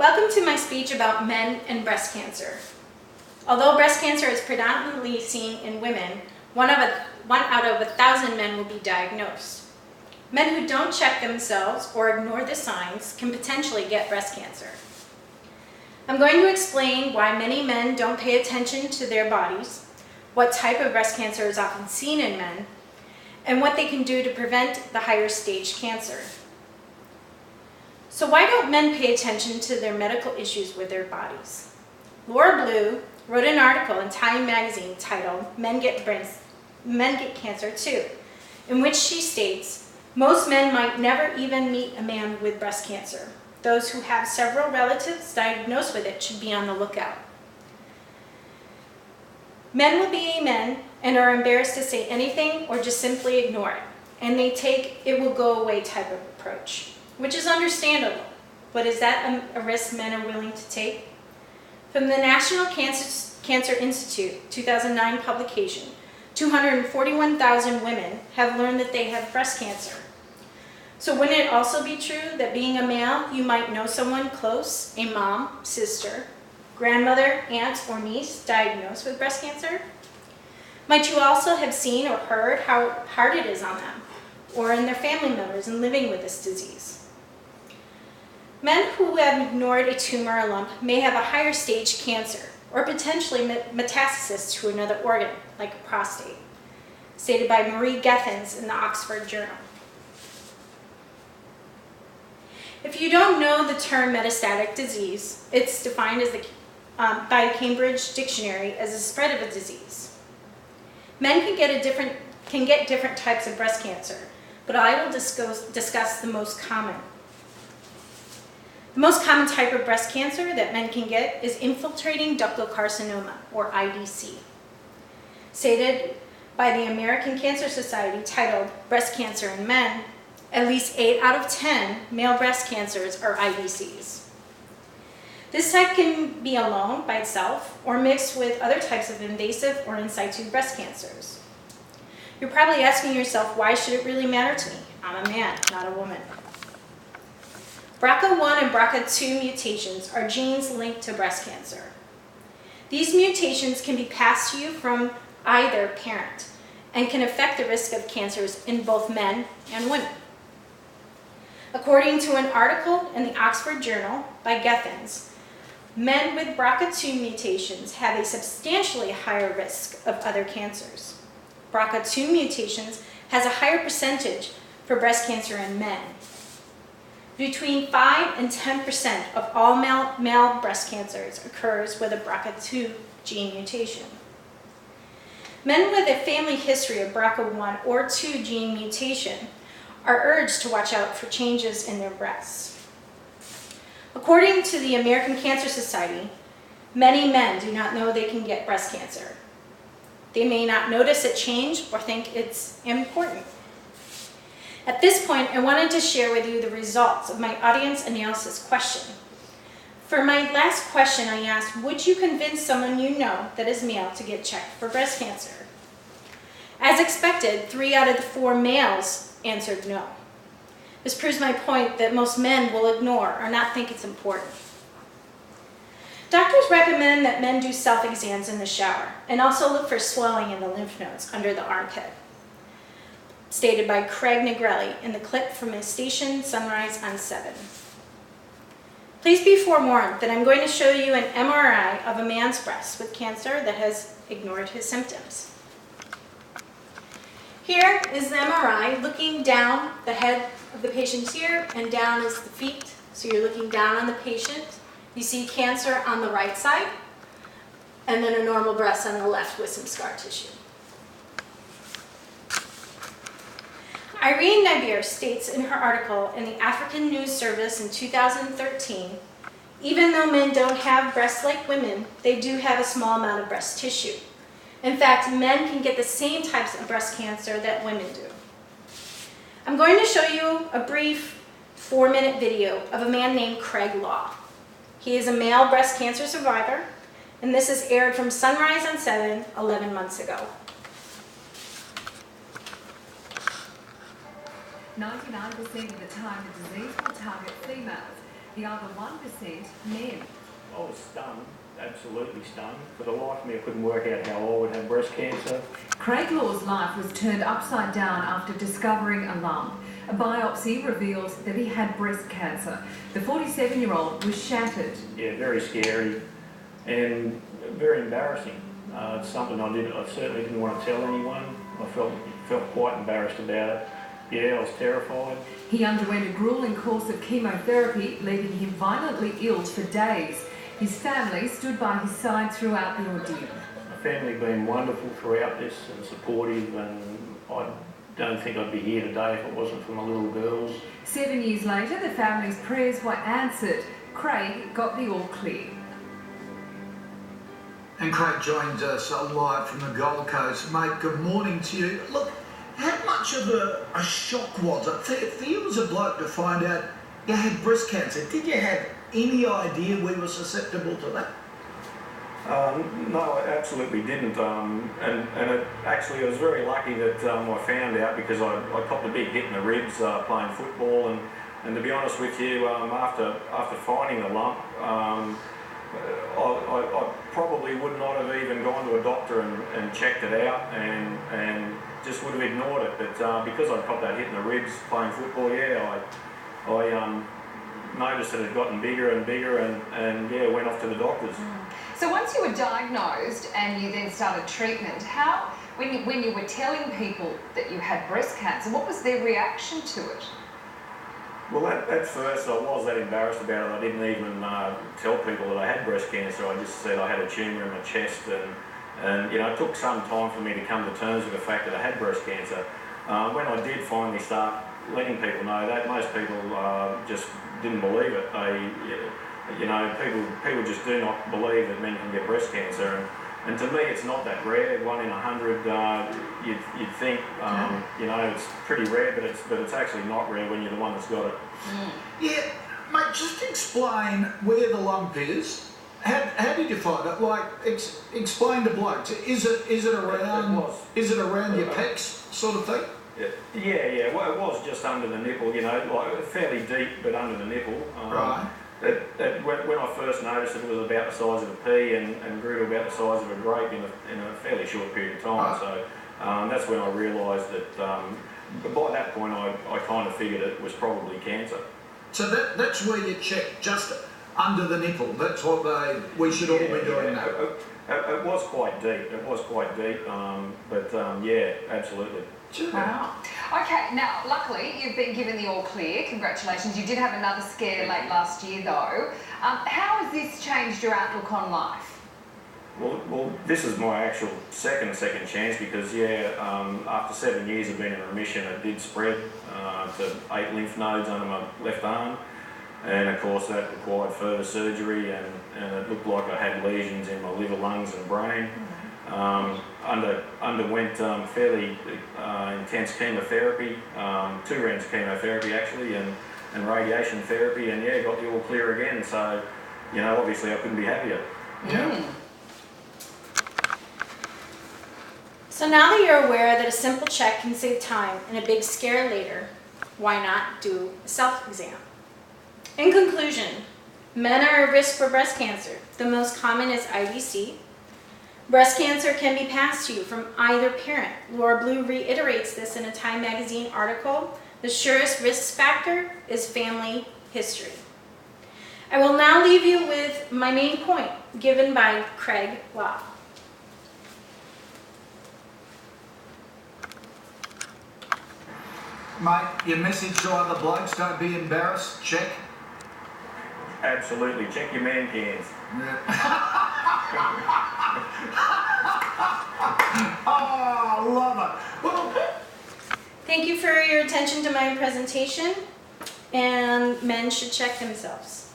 Welcome to my speech about men and breast cancer. Although breast cancer is predominantly seen in women, one out of 1,000 men will be diagnosed. Men who don't check themselves or ignore the signs can potentially get breast cancer. I'm going to explain why many men don't pay attention to their bodies, what type of breast cancer is often seen in men, and what they can do to prevent the higher stage cancer. So why don't men pay attention to their medical issues with their bodies? Laura Blue wrote an article in Time magazine titled Men Get Cancer Too, in which she states, most men might never even meet a man with breast cancer. Those who have several relatives diagnosed with it should be on the lookout. Men will be men and are embarrassed to say anything or just simply ignore it, and they take it will go away type of approach, which is understandable, but is that a risk men are willing to take? From the National Cancer Institute 2009 publication, 241,000 women have learned that they have breast cancer. So wouldn't it also be true that being a male, you might know someone close, a mom, sister, grandmother, aunt, or niece diagnosed with breast cancer? Might you also have seen or heard how hard it is on them, or in their family members in living with this disease? Men who have ignored a tumor or lump may have a higher stage cancer, or potentially metastasis to another organ, like a prostate, stated by Marie Gethens in the Oxford Journal. If you don't know the term metastatic disease, it's defined as by the Cambridge Dictionary as a spread of a disease. Men can get different types of breast cancer, but I will discuss the most common. The most common type of breast cancer that men can get is infiltrating ductal carcinoma, or IDC. Stated by the American Cancer Society titled Breast Cancer in Men, at least 8 out of 10 male breast cancers are IDCs. This type can be alone by itself or mixed with other types of invasive or in situ breast cancers. You're probably asking yourself, why should it really matter to me? I'm a man, not a woman. BRCA1 and BRCA2 mutations are genes linked to breast cancer. These mutations can be passed to you from either parent and can affect the risk of cancers in both men and women. According to an article in the Oxford Journal by Gethens, men with BRCA2 mutations have a substantially higher risk of other cancers. BRCA2 mutations has a higher percentage for breast cancer in men. Between 5 and 10% of all male breast cancers occurs with a BRCA2 gene mutation. Men with a family history of BRCA1 or 2 gene mutation are urged to watch out for changes in their breasts. According to the American Cancer Society, many men do not know they can get breast cancer. They may not notice a change or think it's important. At this point, I wanted to share with you the results of my audience analysis question. For my last question, I asked, would you convince someone you know that is male to get checked for breast cancer? As expected, 3 out of the 4 males answered no. This proves my point that most men will ignore or not think it's important. Doctors recommend that men do self-exams in the shower and also look for swelling in the lymph nodes under the armpit, stated by Craig Negrelli in the clip from his station Sunrise on 7. Please be forewarned that I'm going to show you an MRI of a man's breast with cancer that has ignored his symptoms. Here is the MRI looking down the head of the patient here, and down is the feet. So you're looking down on the patient. You see cancer on the right side, and then a normal breast on the left with some scar tissue. Irene Nibier states in her article in the African News Service in 2013, even though men don't have breasts like women, they do have a small amount of breast tissue. In fact, men can get the same types of breast cancer that women do. I'm going to show you a brief 4-minute video of a man named Craig Law. He is a male breast cancer survivor, and this is aired from Sunrise on 7, 11 months ago. 99% of the time, the disease will target females, The other 1% men. I was stunned, absolutely stunned. For the life of me, I couldn't work out how I would have breast cancer. Craig Law's life was turned upside down after discovering a lump. A biopsy reveals that he had breast cancer. The 47-year-old was shattered. Yeah, very scary and very embarrassing. It's something I certainly didn't want to tell anyone. I felt quite embarrassed about it. Yeah, I was terrified. He underwent a grueling course of chemotherapy, leaving him violently ill for days. His family stood by his side throughout the ordeal. My family have been wonderful throughout this and supportive, and I don't think I'd be here today if it wasn't for my little girls. 7 years later, the family's prayers were answered. Craig got the all clear. And Craig joins us live from the Gold Coast. Mate, good morning to you. Look, how much of a shock was it for you as a bloke to find out you had breast cancer? Did you have any idea we were susceptible to that? No, I absolutely didn't. Actually, I was very lucky that I found out because I copped a big hit in the ribs playing football. And to be honest with you, after finding the lump, I probably would not have even gone to a doctor and checked it out and just would have ignored it. But because I copped that hit in the ribs playing football, yeah, I noticed that it had gotten bigger and bigger and yeah, went off to the doctors. So once you were diagnosed and you then started treatment, when you were telling people that you had breast cancer, what was their reaction to it? Well, at first I was that embarrassed about it. I didn't even tell people that I had breast cancer. I just said I had a tumour in my chest, and you know, it took some time for me to come to terms with the fact that I had breast cancer. When I did finally start letting people know that, most people just didn't believe it. You know, people just do not believe that men can get breast cancer, and to me it's not that rare. 1 in 100. You'd think, you know, it's pretty rare, but it's actually not rare when you're the one that's got it. Yeah, mate, just explain where the lump is. How did you find it? Like, explain to blokes. Is it around? Is it around your pecs, sort of thing? Yeah. Well, it was just under the nipple. You know, like fairly deep, but under the nipple. Right. When I first noticed it, was about the size of a pea and grew to about the size of a grape in a fairly short period of time. Right. So that's when I realised that. But by that point, I kind of figured it was probably cancer. So that's where you check, just under the nipple. That's what we should all be doing now. It was quite deep. But yeah, absolutely. Sure. Wow. Okay, now luckily you've been given the all clear. Congratulations. You did have another scare late last year though. How has this changed your outlook on life? Well, this is my actual second chance because yeah, after 7 years of being in remission, it did spread to 8 lymph nodes under my left arm, and of course that required further surgery, and it looked like I had lesions in my liver, lungs, and brain. Underwent fairly intense chemotherapy, 2 rounds of chemotherapy actually, and radiation therapy, and yeah, got the all clear again. So, you know, obviously I couldn't be happier. Yeah. So now that you're aware that a simple check can save time and a big scare later, why not do a self-exam? In conclusion, men are at risk for breast cancer. The most common is IVC. Breast cancer can be passed to you from either parent. Laura Blue reiterates this in a Time magazine article. The surest risk factor is family history. I will now leave you with my main point given by Craig Law. Mate, your message to other blokes, don't be embarrassed, check. Absolutely, check your man cans. Oh, love it. Well, Thank you for your attention to my presentation, and men should check themselves.